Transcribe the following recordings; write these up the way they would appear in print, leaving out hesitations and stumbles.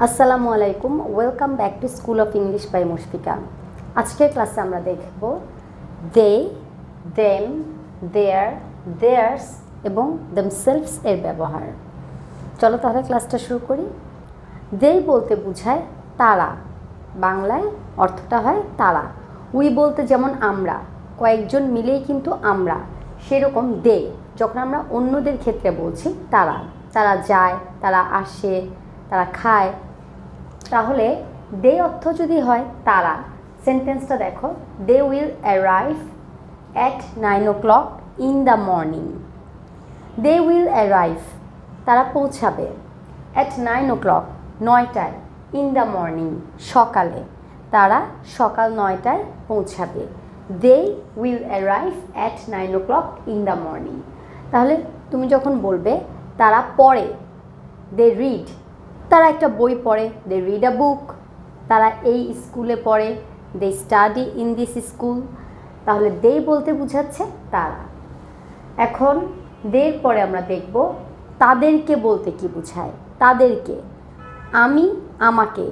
আসসালামু আলাইকুম, welcome back to school of English by Mushfika. আজকের ক্লাসে আমরা দেখব দে, দেম, দেয়ার, দেয়ার্স এবং দেমসেলভস এর ব্যবহার। চলো তাহলে ক্লাসটা শুরু করি। দে বলতে বোঝায় তারা, বাংলায় অর্থটা হয় তারা। উই বলতে যেমন আমরা, কয়েকজন মিলেই কিন্তু আমরা, সেরকম দে যখন আমরা অন্যদের ক্ষেত্রে বলছি তারা, তারা যায়, তারা আসে, তারা খায়, তাহলে দে অর্থ যদি হয় তারা, সেন্টেন্সটা দেখো, they will arrive at 9 o'clock in the morning. They will arrive, তারা পৌঁছাবে, অ্যাট 9 o'clock, 9টায়, ইন দ্য মর্নিং, সকালে, তারা সকাল 9টায় পৌঁছাবে। They will arrive at 9 o'clock in the morning. তাহলে তুমি যখন বলবে তারা পড়ে, দে রিড, তারা একটা বই পড়ে, দে রিড আ বুক, তারা এই স্কুলে পড়ে, they study in this school, তাহলে দে বলতে বোঝাচ্ছে তারা। এখন দের পরে আমরা দেখব তাদেরকে বলতে কি বোঝায়। তাদেরকে, আমি আমাকে,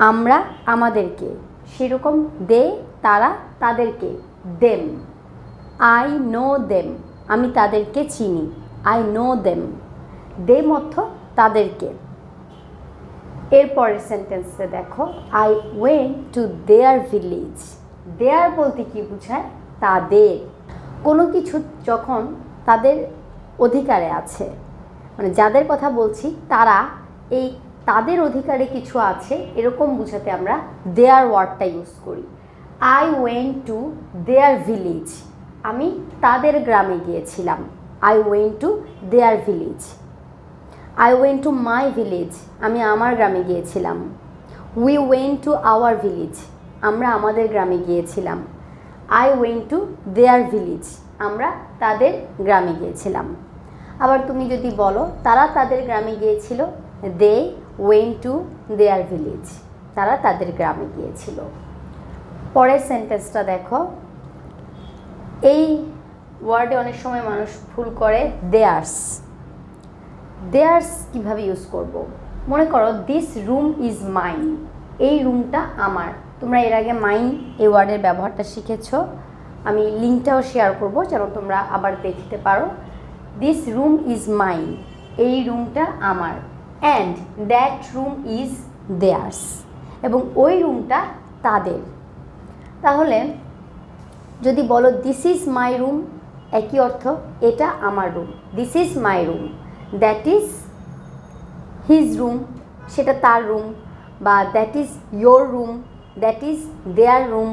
আমরা আমাদেরকে, সেরকম দে তারা তাদেরকে, দেম। আই নো দেম, আমি তাদেরকে চিনি, আই নো দেম। দেম অর্থ তাদেরকে। এরপরের সেন্টেন্সে দেখো, I went to their village. Their বলতে কি বোঝায়? তাদের। কোনো কিছু যখন তাদের অধিকারে আছে, মানে যাদের কথা বলছি তারা এই তাদের অধিকারে কিছু আছে, এরকম বোঝাতে আমরা দেয়ার ওয়ার্ডটা ইউজ করি। I went to their village, আমি তাদের গ্রামে গিয়েছিলাম, I went to their village. I went to my village, আমি আমার গ্রামে গিয়েছিলাম। We went to our village, আমরা আমাদের গ্রামে গিয়েছিলাম। I went to their village, আমরা তাদের গ্রামে গিয়েছিলাম। আবার তুমি যদি বলো তারা তাদের গ্রামে গিয়েছিল, they went to their village, তারা তাদের গ্রামে গিয়েছিল। পরের সেন্টেন্সটা দেখো, এই ওয়ার্ডে অনেক সময় মানুষ ভুল করে, দেয়ার্স। দেয়ার্স কীভাবে ইউজ করব? মনে করো দিস রুম ইজ মাইন, এই রুমটা আমার। তোমরা এর আগে মাইন এই ওয়ার্ডের ব্যবহারটা শিখেছ, আমি লিঙ্কটাও শেয়ার করব যেন তোমরা আবার দেখতে পারো। দিস রুম ইজ মাইন, এই রুমটা আমার। And that room is there's, এবং ওই রুমটা তাদের। তাহলে যদি বলো দিস ইজ মাই রুম, একই অর্থ, এটা আমার রুম। This is my room, that is his room, সেটা তার রুম। বা that is your room, that is their room.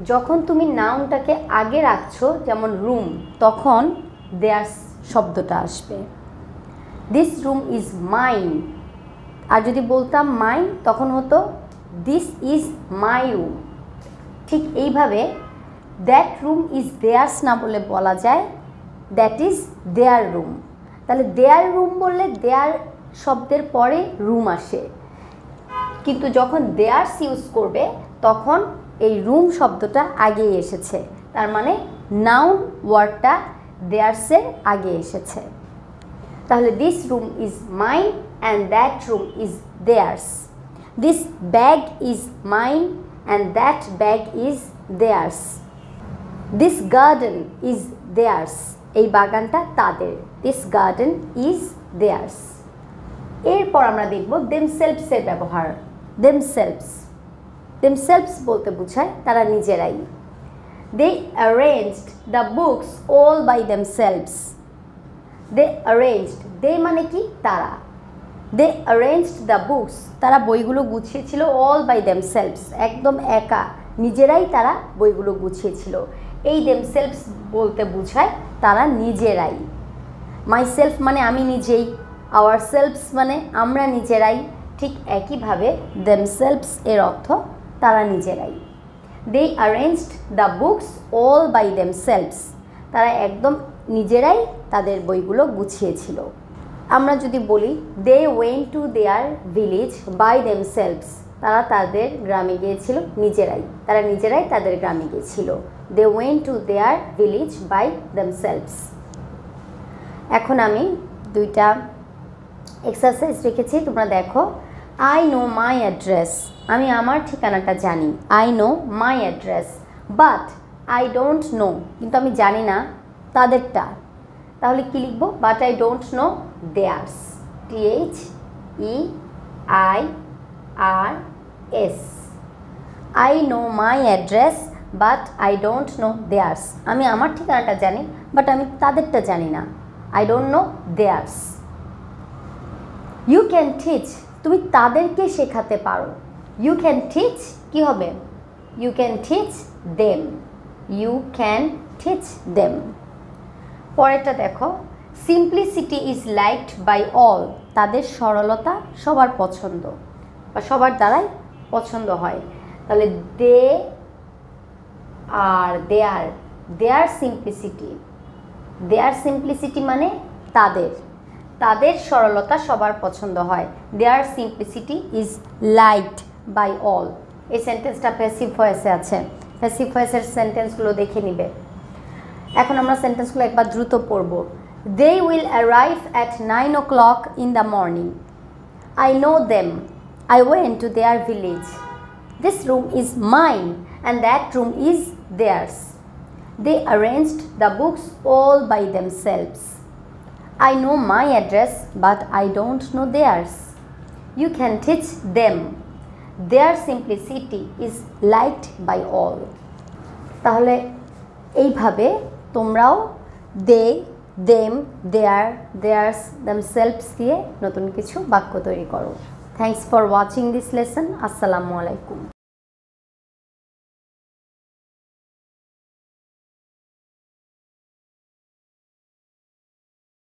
যখন তুমি নাউনটাকে আগে রাখছো, যেমন রুম, তখন দেয়ার শব্দটা আসবে। দিস রুম ইজ মাইন, আর যদি বলতাম মাইন তখন হতো দিস ইজ মাই রুম। ঠিক এইভাবে দ্যাট রুম ইজ দেয়ার্স না বলে বলা যায় দ্যাট ইজ দেয়ার রুম। তাহলে দেয়ার রুম বললে দেয়ার শব্দের পরে রুম আসে, কিন্তু যখন দেয়ার্স ইউজ করবে তখন এই রুম শব্দটা আগেই এসেছে, তার মানে নাউন ওয়ার্ডটা দেয়ার্সের আগে এসেছে। তাহলে this room is mine and that room is there's. This bag is mine and that bag is there's. This garden is there's, এই বাগানটা তাদের। This garden is there's. এরপর আমরা দেখব দেমসেলভসের ব্যবহার। দেমসেলভস, দেমসেলভস বলতে বোঝায় তারা নিজেরাই। They arranged the books all by themselves. They arranged, they মানে কি? তারা। দে অ্যারেঞ্জড দ্য বুকস, তারা বইগুলো গুছিয়েছিল, অল বাই দেমসেলভস, একদম একা, নিজেরাই তারা বইগুলো গুছিয়েছিল। এই দেমসেলভস বলতে বোঝায় তারা নিজেরাই। মাইসেলফ মানে আমি নিজেই, আওয়ার সেলভস মানে আমরা নিজেরাই। ঠিক একইভাবে দেমসেলভস এর অর্থ তারা নিজেরাই। They arranged the books all by themselves, তারা একদম নিজেরাই তাদের বইগুলো গুছিয়েছিল। আমরা যদি বলি they went to their village by themselves, তারা তাদের গ্রামে গিয়েছিল নিজেরাই, তারা নিজেরাই তাদের গ্রামে গিয়েছিল। They went to their village by themselves. এখন আমি দুইটা এক্সারসাইজ রেখেছি, তোমরা দেখো। আই নো মাই অ্যাড্রেস, আমি আমার ঠিকানাটা জানি। I know my address, but I don't know, কিন্তু আমি জানি না তাদেরটা। তাহলে কি লিখবো? But I don't know theirs, THEIRS। I know my address but I don't know theirs, আমি আমার ঠিকানাটা জানি বাট আমি তাদেরটা জানি না। I don't know theirs. You can teach, তুমি তাদেরকে শেখাতে পারো। ইউ ক্যান টিচ কি হবে? You can teach them, you can teach them. পরেরটা দেখো, simplicity is liked by all, তাদের সরলতা সবার পছন্দ বা সবার দ্বারাই পছন্দ হয়। তাহলে দেয়ার সিম্পলিসিটি মানে তাদের সরলতা সবার পছন্দ হয়। Their simplicity is liked by all. এই সেন্টেন্সটা প্যাসিভ ভয়েসে আছে, প্যাসিভ ভয়েসের সেন্টেন্সগুলো দেখে নিবে। এখন আমরা সেন্টেন্সগুলো একবার দ্রুত পড়ব। They will arrive at 9 o'clock in the morning. I know them. I went to their village. This room is mine and that room is theirs. They arranged the books all by themselves. I know my address but I don't know theirs. You can teach them. Their simplicity is liked by all. তাহলে এইভাবে তোমরাও দে, them, their, there's, themselves দিয়ে নতুন কিছু বাক্য তৈরি করো। Thanks for watching this lesson. আসসালামু আলাইকুম।